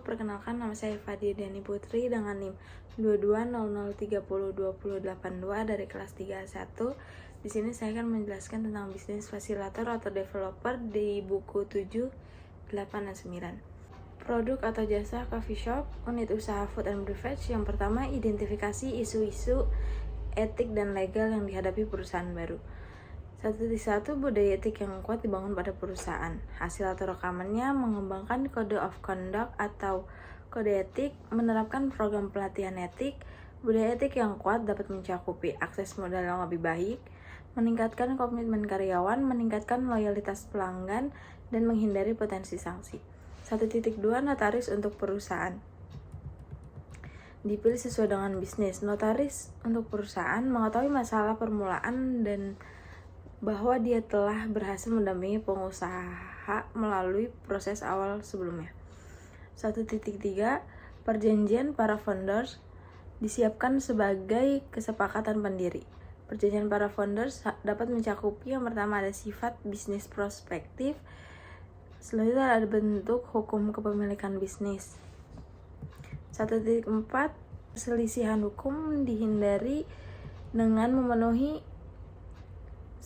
perkenalkan nama saya Fadi Dani Putri dengan NIM 2200302082 dari kelas 31. Di sini saya akan menjelaskan tentang bisnis fasilitator atau developer di buku 7, 8, dan 9. Produk atau jasa coffee shop, unit usaha food and beverage. Yang pertama, identifikasi isu-isu etik dan legal yang dihadapi perusahaan baru. 1 budaya etik yang kuat dibangun pada perusahaan. Hasil atau rekamannya mengembangkan kode of conduct atau kode etik, menerapkan program pelatihan etik. Budaya etik yang kuat dapat mencakupi akses modal yang lebih baik, meningkatkan komitmen karyawan, meningkatkan loyalitas pelanggan, dan menghindari potensi sanksi. 1.2 Notaris untuk perusahaan. Dipilih sesuai dengan bisnis. Notaris untuk perusahaan mengetahui masalah permulaan dan bahwa dia telah berhasil mendampingi pengusaha melalui proses awal sebelumnya. 1.3 Perjanjian para founders disiapkan sebagai kesepakatan pendiri. Perjanjian para founders dapat mencakupi yang pertama ada sifat bisnis prospektif, selanjutnya ada bentuk hukum kepemilikan bisnis. 1.4 Perselisihan hukum dihindari dengan memenuhi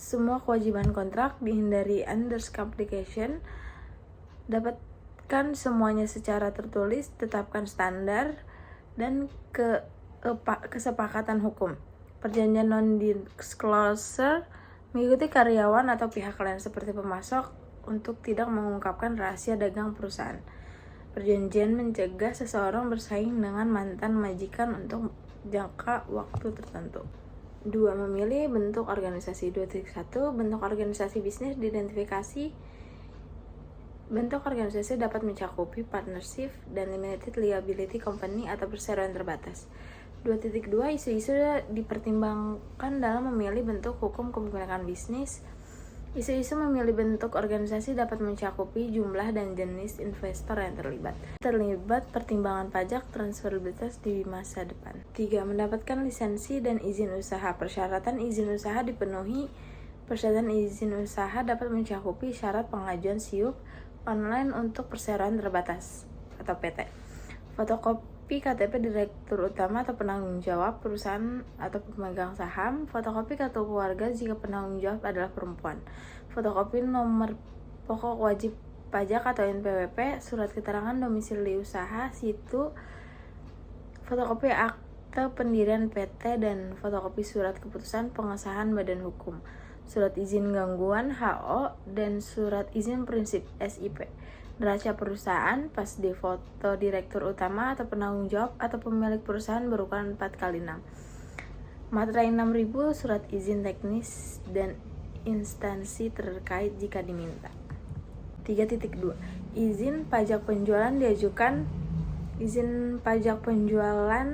semua kewajiban kontrak, dihindari undercomplication, dapatkan semuanya secara tertulis, tetapkan standar dan kesepakatan hukum. Perjanjian non-disclosure mengikuti karyawan atau pihak lain seperti pemasok untuk tidak mengungkapkan rahasia dagang perusahaan. Perjanjian mencegah seseorang bersaing dengan mantan majikan untuk jangka waktu tertentu. 2. Memilih bentuk organisasi. 2.1 Bentuk organisasi bisnis diidentifikasi. Bentuk organisasi dapat mencakupi partnership dan limited liability company atau perseroan terbatas. 2.2 Isu-isu dipertimbangkan dalam memilih bentuk hukum kepemilikan bisnis. Isu-isu memilih bentuk organisasi dapat mencakupi jumlah dan jenis investor yang terlibat. Pertimbangan pajak, transferabilitas di masa depan. 3. Mendapatkan lisensi dan izin usaha. Persyaratan izin usaha dipenuhi. Persyaratan izin usaha dapat mencakupi syarat pengajuan SIUP online untuk perseroan terbatas atau PT. Fotokopi KTP Direktur Utama atau penanggung jawab perusahaan atau pemegang saham. Fotokopi kartu keluarga jika penanggung jawab adalah perempuan. Fotokopi nomor pokok wajib pajak atau NPWP, surat keterangan domisili usaha, situ, fotokopi akte pendirian PT, dan fotokopi surat keputusan pengesahan badan hukum, surat izin gangguan HO, dan surat izin prinsip SIP. Neraca perusahaan pas di foto direktur utama atau penanggung jawab atau pemilik perusahaan berukuran 4x6. Materai 6.000, surat izin teknis dan instansi terkait jika diminta. 3.2 Izin pajak penjualan diajukan. Izin pajak penjualan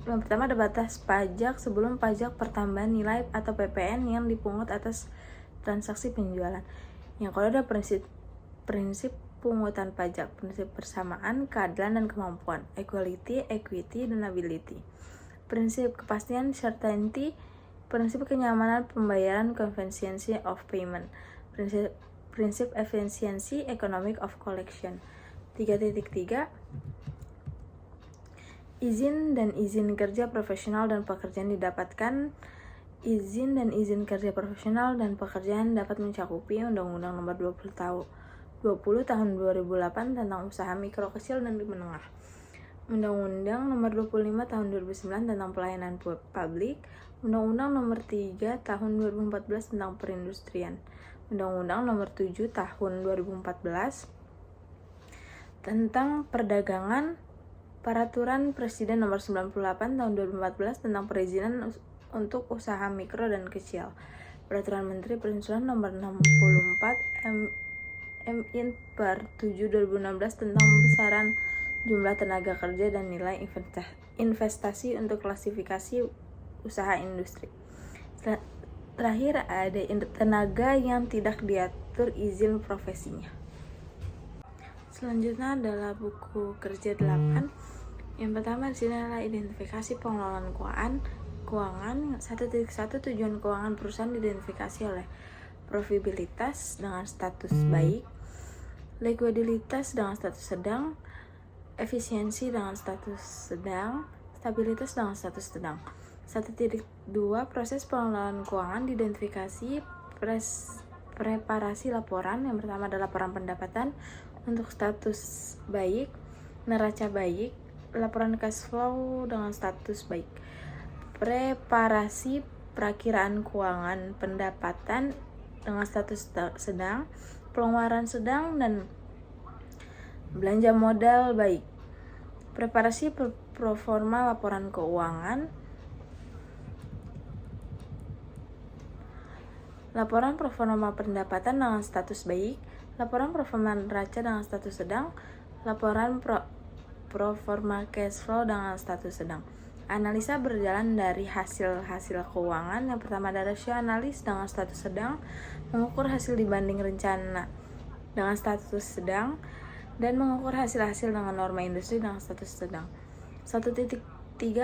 yang pertama ada batas pajak sebelum pajak pertambahan nilai atau PPN yang dipungut atas transaksi penjualan. Yang kedua ada prinsip pungutan pajak, prinsip persamaan, keadilan dan kemampuan, equality, equity, dan ability. Prinsip kepastian, certainty, prinsip kenyamanan pembayaran, convenience of payment, prinsip efisiensi, economic of collection. 3.3 Izin dan izin kerja profesional dan pekerjaan didapatkan. Izin dan izin kerja profesional dan pekerjaan dapat mencakupi Undang-Undang Nomor 20 Tahun 2008 tentang usaha mikro, kecil, dan menengah, Undang-Undang Nomor 25 Tahun 2009 tentang pelayanan publik, Undang-Undang Nomor 3 Tahun 2014 tentang perindustrian, Undang-Undang Nomor 7 Tahun 2014 tentang perdagangan, Peraturan Presiden Nomor 98 Tahun 2014 tentang perizinan untuk usaha mikro dan kecil, Peraturan Menteri Perindustrian Nomor 64 MIN per 7 2016 tentang besaran jumlah tenaga kerja dan nilai investasi untuk klasifikasi usaha industri. Terakhir ada tenaga yang tidak diatur izin profesinya. Selanjutnya adalah buku kerja 8. Yang pertama di sini adalah identifikasi pengelolaan keuangan. 1.1 Tujuan keuangan perusahaan diidentifikasi oleh profitabilitas dengan status baik, likuiditas dengan status sedang, efisiensi dengan status sedang, stabilitas dengan status sedang. 1.2 proses pengelolaan keuangan diidentifikasi preparasi laporan. Yang pertama adalah laporan pendapatan untuk status baik, neraca baik, laporan cash flow dengan status baik. Preparasi perakiraan keuangan pendapatan dengan status sedang, pengeluaran sedang, dan belanja modal baik. Preparasi proforma laporan keuangan, laporan proforma pendapatan dengan status baik, laporan proforma neraca dengan status sedang, laporan proforma cash flow dengan status sedang. Analisa berjalan dari hasil-hasil keuangan. Yang pertama adalah rasio analis dengan status sedang, mengukur hasil dibanding rencana dengan status sedang, dan mengukur hasil-hasil dengan norma industri dengan status sedang. 1.3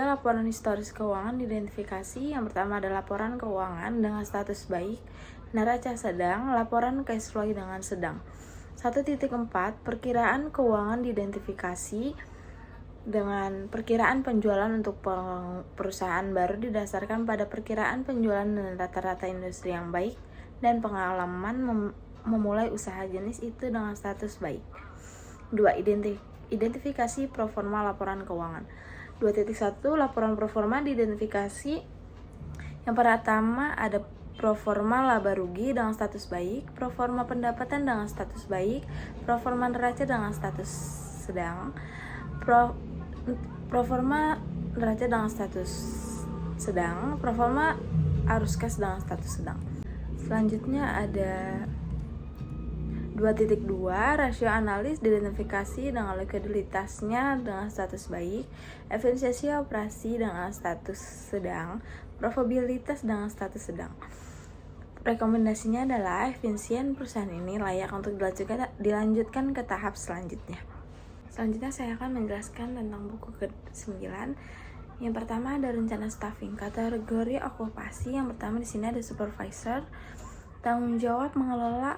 laporan historis keuangan diidentifikasi. Yang pertama adalah laporan keuangan dengan status baik, neraca sedang, laporan cash flow dengan sedang. 1.4 perkiraan keuangan diidentifikasi dengan perkiraan penjualan untuk perusahaan baru didasarkan pada perkiraan penjualan dan rata-rata industri yang baik dan pengalaman memulai usaha jenis itu dengan status baik. 2. Identifikasi proforma laporan keuangan. 2.1 laporan proforma diidentifikasi. Yang pertama ada proforma laba rugi dengan status baik, proforma pendapatan dengan status baik, proforma neraca dengan status sedang, proforma neraca dengan status sedang, proforma arus kas dengan status sedang. Selanjutnya ada 2.2 rasio analis diidentifikasi dengan likuiditasnya dengan status baik, efisiensi operasi dengan status sedang, profitabilitas dengan status sedang. Rekomendasinya adalah efisien perusahaan ini layak untuk dilanjutkan ke tahap selanjutnya. Selanjutnya saya akan menjelaskan tentang buku ke-9. Yang pertama ada rencana staffing. Kategori okupasi yang pertama di sini ada supervisor. Tanggung jawab mengelola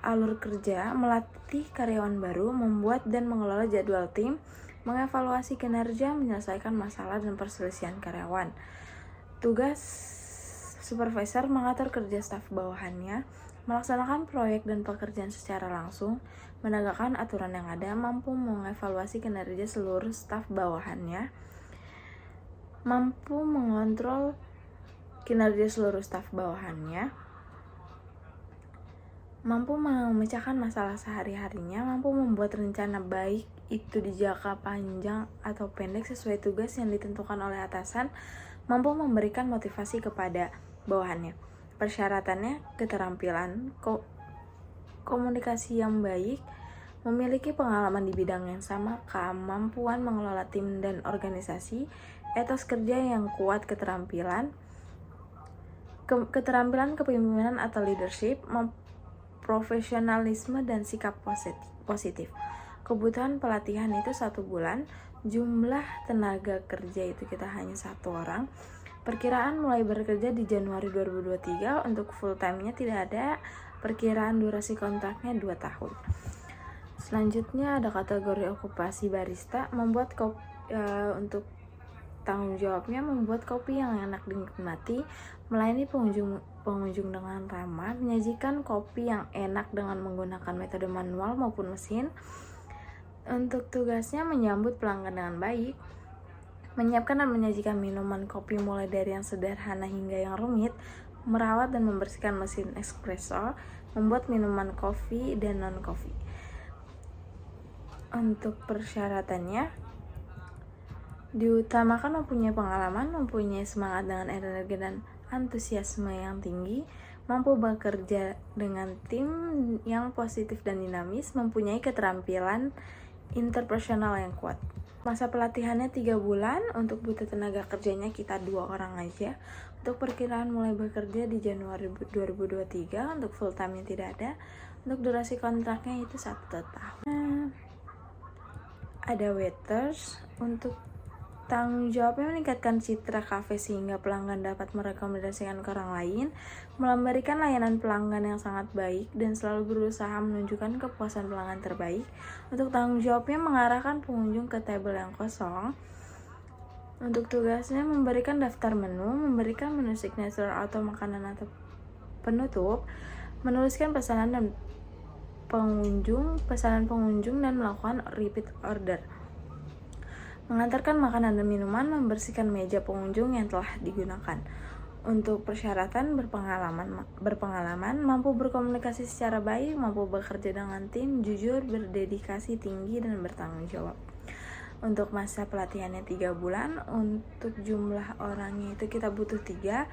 alur kerja, melatih karyawan baru, membuat dan mengelola jadwal tim, mengevaluasi kinerja, menyelesaikan masalah dan perselisihan karyawan. Tugas supervisor mengatur kerja staf bawahannya, melaksanakan proyek dan pekerjaan secara langsung, menegakkan aturan yang ada, mampu mengevaluasi kinerja seluruh staf bawahannya, mampu mengontrol kinerja seluruh staf bawahannya, mampu memecahkan masalah sehari-harinya, mampu membuat rencana baik itu di jangka panjang atau pendek sesuai tugas yang ditentukan oleh atasan, mampu memberikan motivasi kepada bawahannya. Persyaratannya keterampilan komunikasi yang baik, memiliki pengalaman di bidang yang sama, kemampuan mengelola tim dan organisasi, etos kerja yang kuat, keterampilan kepemimpinan atau leadership, profesionalisme dan sikap positif. Kebutuhan pelatihan itu 1 bulan, jumlah tenaga kerja itu kita hanya 1 orang. Perkiraan mulai bekerja di Januari 2023, untuk full time-nya tidak ada. Perkiraan durasi kontraknya 2 tahun. Selanjutnya ada kategori okupasi barista. Untuk tanggung jawabnya membuat kopi yang enak dinikmati, melayani pengunjung dengan ramah, menyajikan kopi yang enak dengan menggunakan metode manual maupun mesin. Untuk tugasnya menyambut pelanggan dengan baik, menyiapkan dan menyajikan minuman kopi mulai dari yang sederhana hingga yang rumit, merawat dan membersihkan mesin espresso, membuat minuman kopi dan non-kopi. Untuk persyaratannya, diutamakan mempunyai pengalaman, mempunyai semangat dengan energi dan antusiasme yang tinggi, mampu bekerja dengan tim yang positif dan dinamis, mempunyai keterampilan interpersonal yang kuat. Masa pelatihannya 3 bulan, untuk butuh tenaga kerjanya kita 2 orang aja. Untuk perkiraan mulai bekerja di Januari 2023, untuk full time-nya tidak ada. Untuk durasi kontraknya itu 1 tahun. Ada waiters. Untuk Tanggung jawabnya meningkatkan citra kafe sehingga pelanggan dapat merekomendasikan ke orang lain, memberikan layanan pelanggan yang sangat baik, dan selalu berusaha menunjukkan kepuasan pelanggan terbaik. Untuk tanggung jawabnya mengarahkan pengunjung ke tabel yang kosong. Untuk tugasnya memberikan daftar menu, memberikan menu signature atau makanan atau penutup, menuliskan pesanan pengunjung dan melakukan repeat order. Mengantarkan makanan dan minuman, membersihkan meja pengunjung yang telah digunakan. Untuk persyaratan berpengalaman, mampu berkomunikasi secara baik, mampu bekerja dengan tim, jujur, berdedikasi tinggi, dan bertanggung jawab. Untuk masa pelatihannya 3 bulan, untuk jumlah orangnya itu kita butuh 3,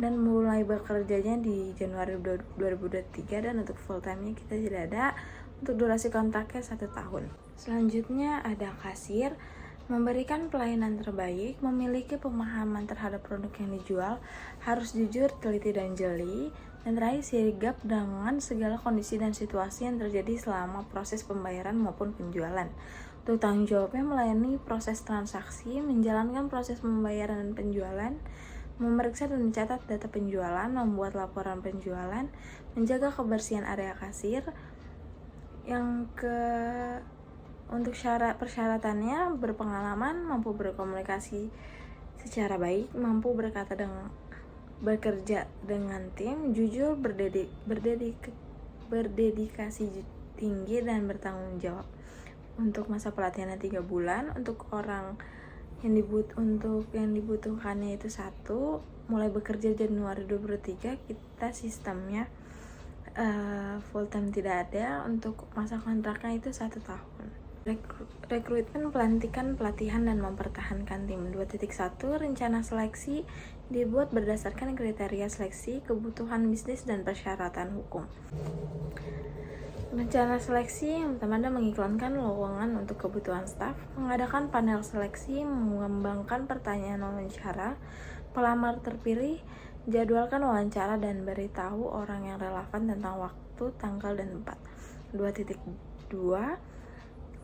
dan mulai bekerjanya di Januari 2023, dan untuk full time-nya kita tidak ada. Untuk durasi kontraknya 1 tahun. Selanjutnya ada kasir. Memberikan pelayanan terbaik, memiliki pemahaman terhadap produk yang dijual, harus jujur, teliti, dan jeli, dan terakhir sigap dengan segala kondisi dan situasi yang terjadi selama proses pembayaran maupun penjualan. Untuk tanggung jawabnya melayani proses transaksi, menjalankan proses pembayaran dan penjualan, memeriksa dan mencatat data penjualan, membuat laporan penjualan, menjaga kebersihan area kasir. Untuk persyaratannya berpengalaman, mampu berkomunikasi secara baik, mampu bekerja dengan tim, jujur, berdedikasi tinggi, dan bertanggung jawab. Untuk masa pelatihannya 3 bulan, untuk orang yang dibutuhkannya itu 1, mulai bekerja Januari 2023, kita sistemnya full time tidak ada. Untuk masa kontraknya itu 1 tahun. Rekrutmen, pelantikan, pelatihan, dan mempertahankan tim. 2.1 Rencana seleksi dibuat berdasarkan kriteria seleksi, kebutuhan bisnis, dan persyaratan hukum. Rencana seleksi yang pertama ada mengiklankan lowongan untuk kebutuhan staf, mengadakan panel seleksi, mengembangkan pertanyaan wawancara, pelamar terpilih, jadwalkan wawancara, dan beritahu orang yang relevan tentang waktu, tanggal, dan tempat. 2.2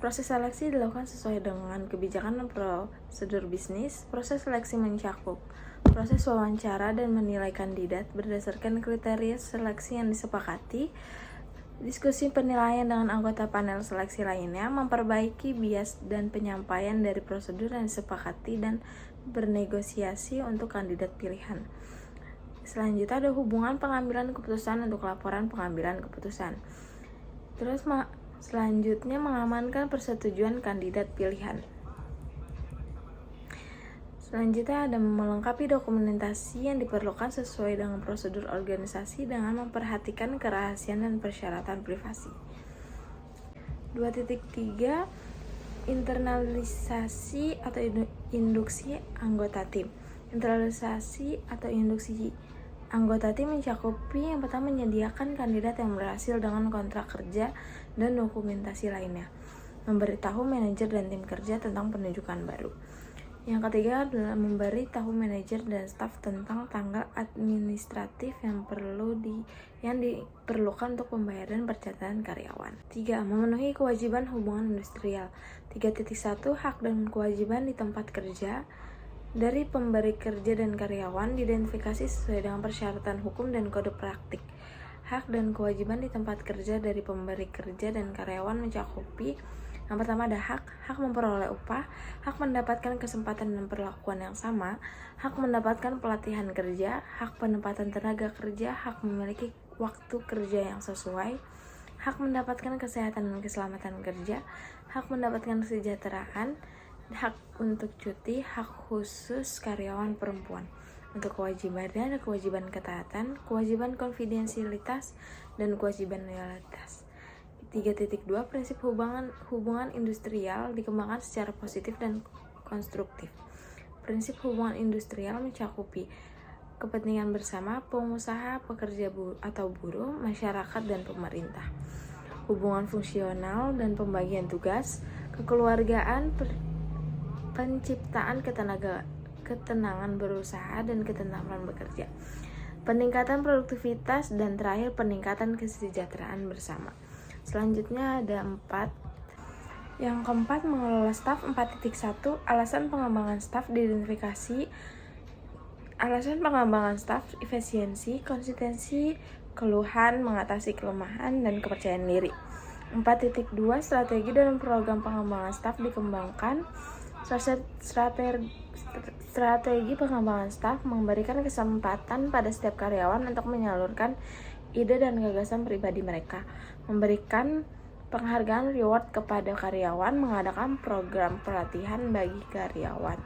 Proses seleksi dilakukan sesuai dengan kebijakan dan prosedur bisnis. Proses seleksi mencakup proses wawancara dan menilai kandidat berdasarkan kriteria seleksi yang disepakati, diskusi penilaian dengan anggota panel seleksi lainnya, memperbaiki bias dan penyampaian dari prosedur yang disepakati, dan bernegosiasi untuk kandidat pilihan. Selanjutnya ada hubungan pengambilan keputusan untuk laporan pengambilan keputusan. Selanjutnya mengamankan persetujuan kandidat pilihan. Selanjutnya ada melengkapi dokumentasi yang diperlukan sesuai dengan prosedur organisasi dengan memperhatikan kerahasiaan dan persyaratan privasi. 2.3 Internalisasi atau induksi anggota tim. Internalisasi atau induksi anggota tim mencakupi yang pertama menyediakan kandidat yang berhasil dengan kontrak kerja dan dokumentasi lainnya, memberitahu manajer dan tim kerja tentang penunjukan baru. Yang ketiga adalah memberitahu manajer dan staf tentang tanggal administratif yang diperlukan untuk pembayaran percatatan karyawan. 3. Memenuhi kewajiban hubungan industrial. 3.1 Hak dan kewajiban di tempat kerja dari pemberi kerja dan karyawan diidentifikasi sesuai dengan persyaratan hukum dan kode praktik. Hak dan kewajiban di tempat kerja dari pemberi kerja dan karyawan mencakupi yang pertama ada hak memperoleh upah, hak mendapatkan kesempatan dan perlakuan yang sama, hak mendapatkan pelatihan kerja, hak penempatan tenaga kerja, hak memiliki waktu kerja yang sesuai, hak mendapatkan kesehatan dan keselamatan kerja, hak mendapatkan kesejahteraan, hak untuk cuti, hak khusus karyawan perempuan. Untuk kewajibannya ada kewajiban ketaatan, kewajiban konfidensialitas, dan kewajiban loyalitas. 3.2 Prinsip hubungan industrial dikembangkan secara positif dan konstruktif. Prinsip hubungan industrial mencakupi kepentingan bersama pengusaha, pekerja atau buruh, masyarakat, dan pemerintah. Hubungan fungsional dan pembagian tugas, kekeluargaan, penciptaan ketenangan berusaha dan ketentraman bekerja, peningkatan produktivitas, dan terakhir peningkatan kesejahteraan bersama. Selanjutnya ada 4 Yang keempat, mengelola staf. 4.1 alasan pengembangan staf diidentifikasi. Alasan pengembangan staf: efisiensi, konsistensi, keluhan, mengatasi kelemahan, dan kepercayaan diri. 4.2 strategi dalam program pengembangan staf dikembangkan. Strategi pengembangan staf memberikan kesempatan pada setiap karyawan untuk menyalurkan ide dan gagasan pribadi mereka, memberikan penghargaan reward kepada karyawan, mengadakan program pelatihan bagi karyawan.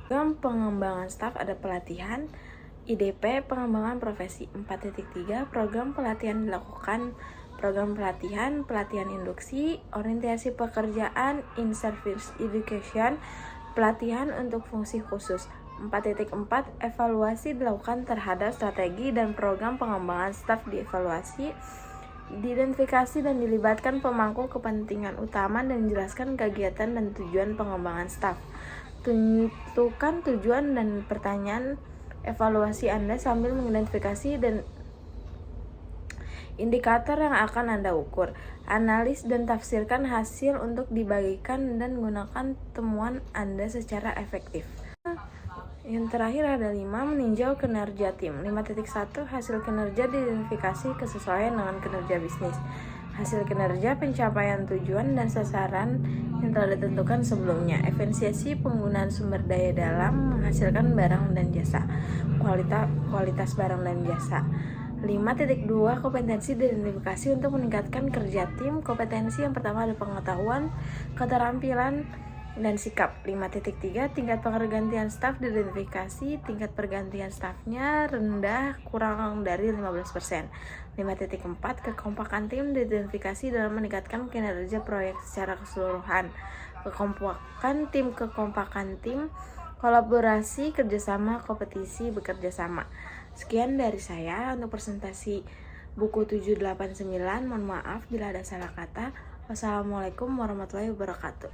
Program pengembangan staf ada pelatihan, IDP, pengembangan profesi. 4.3 program pelatihan dilakukan. Program pelatihan, pelatihan induksi, orientasi pekerjaan, in-service education, pelatihan untuk fungsi khusus. 4.4 evaluasi dilakukan terhadap strategi dan program pengembangan staf. Dievaluasi, diidentifikasi dan dilibatkan pemangku kepentingan utama dan jelaskan kegiatan dan tujuan pengembangan staf. Tentukan tujuan dan pertanyaan evaluasi Anda sambil mengidentifikasi dan indikator yang akan Anda ukur. Analis dan tafsirkan hasil untuk dibagikan dan gunakan temuan Anda secara efektif. Yang terakhir ada 5, meninjau kinerja tim. 5.1 hasil kinerja diidentifikasi kesesuaian dengan kinerja bisnis. Hasil kinerja, pencapaian tujuan dan sasaran yang telah ditentukan sebelumnya. Efisiensi penggunaan sumber daya dalam menghasilkan barang dan jasa. Kualitas barang dan jasa. 5.2 kompetensi diidentifikasi untuk meningkatkan kerja tim. Kompetensi yang pertama ada pengetahuan, keterampilan, dan sikap. 5.3 tingkat pergantian staf diidentifikasi. Tingkat pergantian stafnya rendah, kurang dari 15%. 5.4 kekompakan tim diidentifikasi dalam meningkatkan kinerja proyek secara keseluruhan. Kekompakan tim, kolaborasi, kerjasama, kompetisi, bekerja sama. Sekian dari saya untuk presentasi buku 789. Mohon maaf bila ada salah kata. Wassalamualaikum warahmatullahi wabarakatuh.